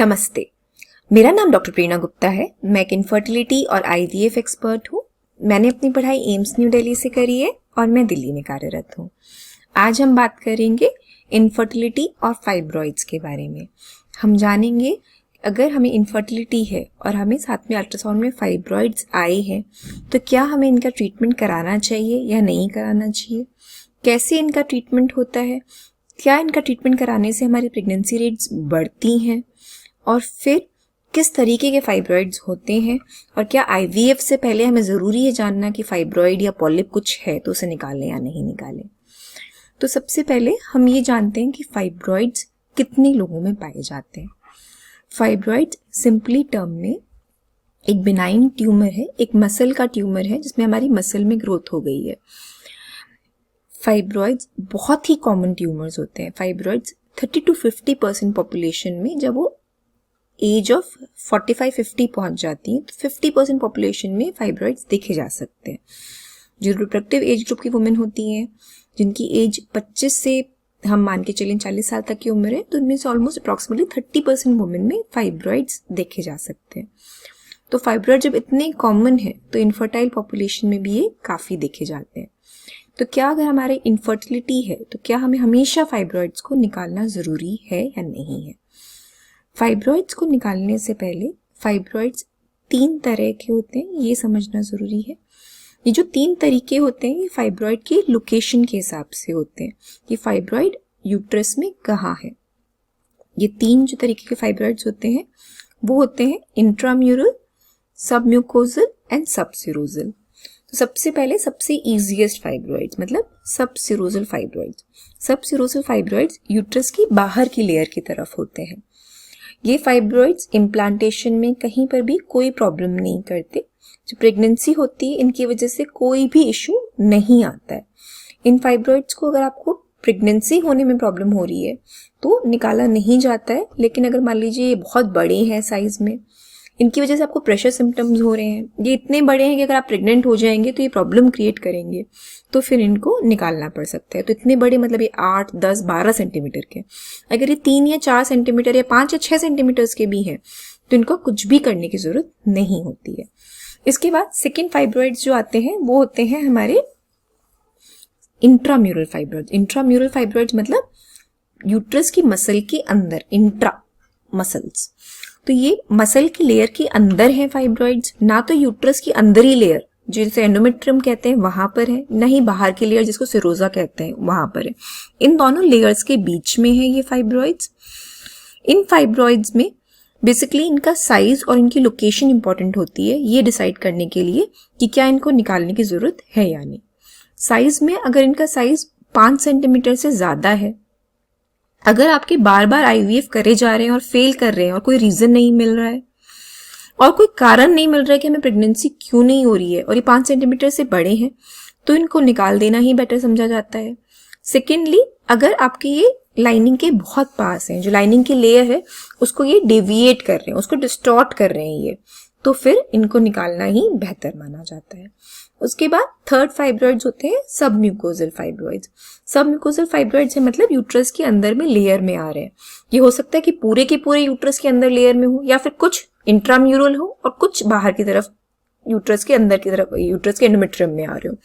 नमस्ते, मेरा नाम डॉक्टर प्रेरणा गुप्ता है। मैं एक इनफर्टिलिटी और आईवीएफ एक्सपर्ट हूँ। मैंने अपनी पढ़ाई एम्स न्यू दिल्ली से करी है और मैं दिल्ली में कार्यरत हूँ। आज हम बात करेंगे इनफर्टिलिटी और फाइब्रॉइड्स के बारे में। हम जानेंगे अगर हमें इनफर्टिलिटी है और हमें साथ में अल्ट्रासाउंड में फाइब्रॉइड्स आए हैं तो क्या हमें इनका ट्रीटमेंट कराना चाहिए या नहीं कराना चाहिए, कैसे इनका ट्रीटमेंट होता है, क्या इनका ट्रीटमेंट कराने से हमारी प्रेगनेंसी रेट्स बढ़ती हैं, और फिर किस तरीके के फाइब्रॉइड्स होते हैं, और क्या आईवीएफ से पहले हमें ज़रूरी है जानना कि फाइब्रॉइड या पॉलिप कुछ है तो उसे निकालें या नहीं निकालें। तो सबसे पहले हम ये जानते हैं कि फाइब्रॉइड्स कितने लोगों में पाए जाते हैं। फाइब्रॉइड्स सिंपली टर्म में एक बिनाइन ट्यूमर है, एक मसल का ट्यूमर है जिसमें हमारी मसल में ग्रोथ हो गई है। फाइब्रॉइड्स बहुत ही कॉमन ट्यूमर्स होते हैं। फाइब्रॉइड्स 30 to 50% पॉपुलेशन में जब वो एज ऑफ 45-50 पहुंच जाती हैं तो 50% पॉपुलेशन में फाइब्रॉइड्स देखे जा सकते हैं। जो रिप्रोडक्टिव एज ग्रुप की वुमेन होती हैं जिनकी एज 25 से हम मान के चलें 40 साल तक की उम्र है तो उनमें से ऑलमोस्ट अप्रॉक्सीमेटली 30% वुमेन में फाइब्रॉइड्स देखे जा सकते हैं। तो फाइब्रॉइड जब इतने कॉमन है तो इनफर्टाइल पॉपुलेशन में भी ये काफ़ी देखे जाते हैं। तो क्या अगर हमारे इनफर्टिलिटी है तो क्या हमें हमेशा फाइब्रॉइड्स को निकालना ज़रूरी है या नहीं है। फाइब्रॉइड्स को निकालने से पहले फाइब्रॉइड्स 3 तरह के होते हैं, ये समझना ज़रूरी है। ये जो 3 तरीके होते हैं ये फाइब्रॉइड की लोकेशन के हिसाब से होते हैं कि फाइब्रॉइड यूट्रस में कहाँ है। ये 3 जो तरीके के फाइब्रॉइड्स होते हैं वो होते हैं इंट्राम्यूरल, सबम्यूकोजल एंड सबसिरोजल। तो सबसे पहले सबसे ईजीएस्ट फाइब्रॉइड्स मतलब सबसिरोजल फाइब्रॉइड्स। सबसिरोजल फाइब्रॉइड्स यूट्रस की बाहर की लेयर की तरफ होते हैं। ये फाइब्रॉइड्स इम्प्लांटेशन में कहीं पर भी कोई प्रॉब्लम नहीं करते। जो प्रेगनेंसी होती है इनकी वजह से कोई भी इशू नहीं आता है। इन फाइब्रॉइड्स को अगर आपको प्रेगनेंसी होने में प्रॉब्लम हो रही है तो निकाला नहीं जाता है, लेकिन अगर मान लीजिए ये बहुत बड़े हैं साइज में, इनकी वजह से आपको प्रेशर सिम्टम्स हो रहे हैं, ये इतने बड़े हैं कि अगर आप प्रेग्नेंट हो जाएंगे तो ये प्रॉब्लम क्रिएट करेंगे, तो फिर इनको निकालना पड़ सकता है। तो इतने बड़े मतलब ये 8, 10, 12 सेंटीमीटर के। अगर ये 3 या 4 सेंटीमीटर या 5 या 6 सेंटीमीटर्स के भी हैं तो इनको कुछ भी करने की जरूरत नहीं होती है। इसके बाद सेकेंड फाइब्रॉइड्स जो आते हैं वो होते हैं हमारे इंट्राम्यूरल फाइब्रॉइड्स। इंट्राम्यूरल फाइब्रॉइड्स मतलब यूट्रस की मसल के अंदर, इंट्रा मसल्स। तो ये मसल की लेयर के अंदर है फाइब्रॉइड्स, ना तो यूट्रस की अंदरी लेयर जिसे एंडोमेट्रियम कहते हैं वहां पर है, ना ही बाहर की लेयर जिसको सिरोजा कहते हैं वहां पर है। इन दोनों लेयर्स के बीच में है ये फाइब्रॉइड्स। इन फाइब्रॉइड्स में बेसिकली इनका साइज और इनकी लोकेशन इंपॉर्टेंट होती है ये डिसाइड करने के लिए कि क्या इनको निकालने की जरूरत है या नहीं। साइज में अगर इनका साइज 5 सेंटीमीटर से ज्यादा है, अगर आपके बार बार आईवीएफ करे जा रहे हैं और फेल कर रहे हैं और कोई रीजन नहीं मिल रहा है और कोई कारण नहीं मिल रहा है कि हमें प्रेगनेंसी क्यों नहीं हो रही है और ये 5 सेंटीमीटर से बड़े हैं तो इनको निकाल देना ही बेटर समझा जाता है। सेकेंडली, अगर आपके ये लाइनिंग के बहुत पास हैं, जो लाइनिंग की लेयर है उसको ये डेविएट कर रहे हैं, उसको डिस्टॉर्ट कर रहे हैं ये, तो फिर इनको निकालना ही बेहतर माना जाता है। उसके बाद थर्ड फाइब्रॉइड्स होते हैं सबम्यूकोजल फाइब्रॉइड्स। सबम्यूकोजल फाइब्रॉइड्स है मतलब यूट्रस के अंदर में लेयर में आ रहे हैं। ये हो सकता है कि पूरे के पूरे यूट्रस के अंदर लेयर में हो या फिर कुछ इंट्राम्यूरल हो और कुछ बाहर की तरफ यूट्रस के अंदर की तरफ यूट्रस के एंडोमेट्रियम में आ रहे हो।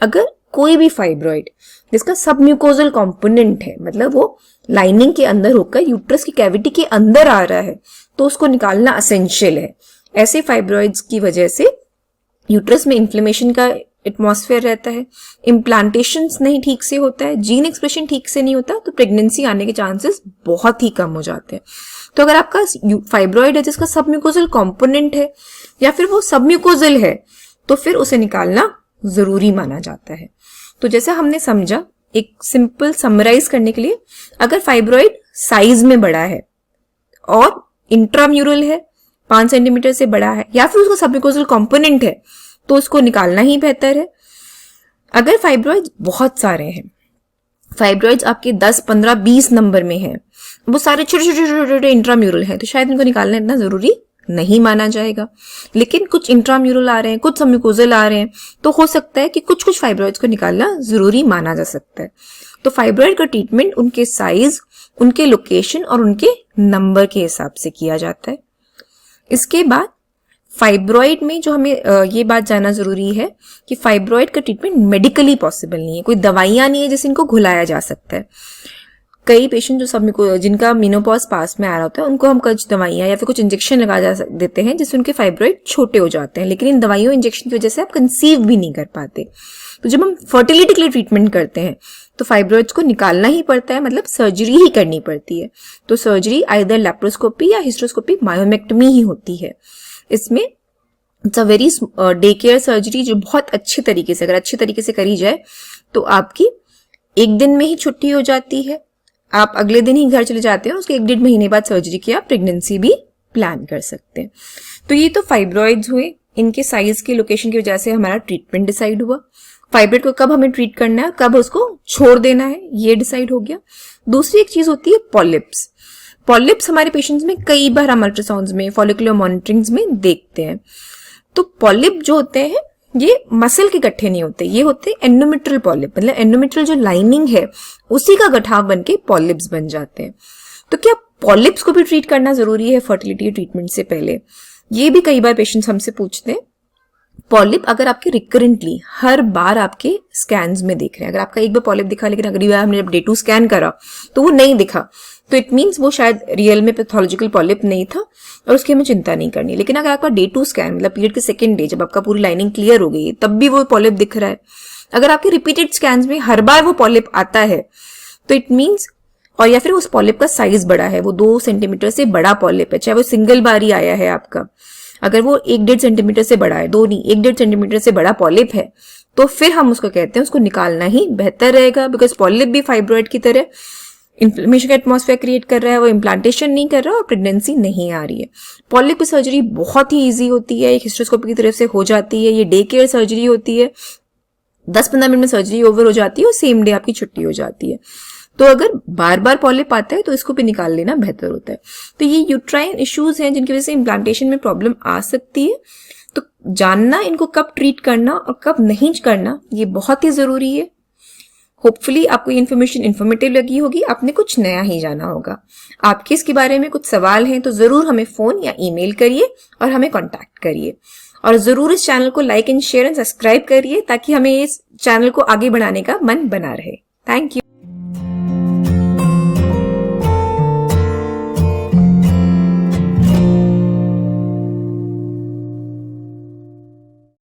अगर कोई भी फाइब्रॉइड जिसका सबम्यूकोजल कंपोनेंट है मतलब वो लाइनिंग के अंदर होकर यूट्रस की कैविटी के अंदर आ रहा है तो उसको निकालना एसेंशियल है। ऐसे फाइब्रॉइड्स की वजह से यूट्रस में इन्फ्लेमेशन का एटमॉस्फेयर रहता है, इम्प्लांटेशन नहीं ठीक से होता है, जीन एक्सप्रेशन ठीक से नहीं होता, तो प्रेगनेंसी आने के चांसेस बहुत ही कम हो जाते हैं। तो अगर आपका फाइब्रॉइड है जिसका सबम्यूकोजल कंपोनेंट है या फिर वो सबम्यूकोजल है तो फिर उसे निकालना जरूरी माना जाता है। तो जैसा हमने समझा, एक सिंपल समराइज करने के लिए, अगर फाइब्रॉइड साइज में बड़ा है और इंट्राम्यूरल है, 5 सेंटीमीटर से बड़ा है या फिर उसका सबम्यूकोजल कंपोनेंट है तो उसको निकालना ही बेहतर है। अगर फाइब्रॉइड्स बहुत सारे हैं, फाइब्रॉइड्स आपके 10, 15, 20 नंबर में हैं, वो सारे छोटे छोटे छोटे छोटे इंट्राम्यूरल हैं तो शायद इनको निकालना इतना जरूरी नहीं माना जाएगा। लेकिन कुछ इंट्राम्यूरल आ रहे हैं, कुछ सबम्यूकोजल आ रहे हैं, तो हो सकता है कि कुछ कुछ फाइब्रॉइड्स को निकालना जरूरी माना जा सकता है। तो फाइब्रॉइड का ट्रीटमेंट उनके साइज, उनके लोकेशन और उनके नंबर के हिसाब से किया जाता है। इसके बाद फाइब्रॉइड में जो हमें ये बात जानना जरूरी है कि फाइब्रॉइड का ट्रीटमेंट मेडिकली पॉसिबल नहीं है, कोई दवाइयां नहीं है जिससे इनको घुलाया जा सकता है। कई पेशेंट जो सब को जिनका मेनोपॉज पास में आ रहा होता है उनको हम कुछ दवाइयां या फिर कुछ इंजेक्शन लगा देते हैं जिससे उनके फाइब्रॉइड छोटे हो जाते हैं, लेकिन इन दवाइयों इंजेक्शन की वजह से आप कंसीव भी नहीं कर पाते। तो जब हम फर्टिलिटी के लिए ट्रीटमेंट करते हैं तो फाइब्रॉइड्स को निकालना ही पड़ता है, मतलब सर्जरी ही करनी पड़ती है। तो सर्जरी आइदर लैप्रोस्कोपी या हिस्ट्रोस्कोपी मायोमेक्टमी ही होती है। इसमें it's a very day care surgery जो बहुत अच्छे तरीके से, अगर अच्छे तरीके से करी जाए तो आपकी एक दिन में ही छुट्टी हो जाती है, आप अगले दिन ही घर चले जाते हैं और उसके 1-1.5 महीने बाद सर्जरी की आप प्रेगनेंसी भी प्लान कर सकते हैं। तो ये तो फाइब्रॉइड्स हुए, इनके साइज की लोकेशन की वजह से हमारा ट्रीटमेंट डिसाइड हुआ। फाइब्रॉइड को कब हमें ट्रीट करना है, कब उसको छोड़ देना है, ये डिसाइड हो गया। दूसरी एक चीज होती है पॉलिप्स। पॉलिप्स हमारे पेशेंट्स में कई बार हम अल्ट्रासाउंड्स में, फॉलिकुलर मॉनिटरिंग्स में देखते हैं। तो पॉलिप जो होते हैं ये मसल के गट्ठे नहीं होते, ये होते एंडोमेट्रियल पॉलिप, मतलब एंडोमेट्रियल जो लाइनिंग है उसी का गठाव बन के पॉलिप्स बन जाते हैं। तो क्या पॉलिप्स को भी ट्रीट करना जरूरी है फर्टिलिटी ट्रीटमेंट से पहले? ये भी कई बार पेशेंट्स हमसे पूछते हैं। पॉलिप अगर आपके रिकरेंटली हर बार आपके स्कैन्स में देख रहे हैं, अगर आपका एक बार पॉलिप दिखा लेकिन अगली बार हमने जब डे 2 स्कैन करा तो वो नहीं दिखा, तो इट मीन्स वो शायद रियल में पैथोलॉजिकल पॉलिप नहीं था और उसकी हमें चिंता नहीं करनी। लेकिन अगर आपका डे 2 स्कैन मतलब पीरियड के सेकंड डे जब आपका पूरी लाइनिंग क्लियर हो गई है तब भी वो पॉलिप दिख रहा है, अगर आपके रिपीटेड स्कैन्स में हर बार वो पॉलिप आता है तो इट मीन्स, और या फिर उस पॉलिप का साइज बड़ा है, वो 2 सेंटीमीटर से बड़ा पॉलिप है, चाहे वो सिंगल बार ही आया है आपका, अगर वो 1-1.5 सेंटीमीटर से बड़ा है, 2 नहीं 1-1.5 सेंटीमीटर से बड़ा पॉलिप है, तो फिर हम उसको कहते हैं उसको निकालना ही बेहतर रहेगा। बिकॉज पॉलिप भी फाइब्रॉइड की तरह इन्फ्लेमेशन का एटमॉस्फेयर क्रिएट कर रहा है, वो इम्प्लांटेशन नहीं कर रहा और प्रेगनेंसी नहीं आ रही है। पॉलिप सर्जरी बहुत ही इजी होती है, एक हिस्ट्रोस्कोपी की तरफ से हो जाती है, ये डे केयर सर्जरी होती है, 10-15 मिनट में सर्जरी ओवर हो जाती है और सेम डे आपकी छुट्टी हो जाती है। तो अगर बार बार पॉलिप आता है तो इसको भी निकाल लेना बेहतर होता है। तो ये यूट्राइन इश्यूज हैं जिनकी वजह से इम्प्लांटेशन में प्रॉब्लम आ सकती है। तो जानना इनको कब ट्रीट करना और कब नहीं करना ये बहुत ही जरूरी है। होपफुली आपको ये इन्फॉर्मेशन इन्फॉर्मेटिव लगी होगी, आपने कुछ नया ही जाना होगा। आपके इसके बारे में कुछ सवाल हैं तो जरूर हमें फोन या ईमेल करिए और हमें कांटेक्ट करिए, और जरूर इस चैनल को like and share and subscribe करिए ताकि हमें इस चैनल को आगे बढ़ाने का मन बना रहे। Thank you.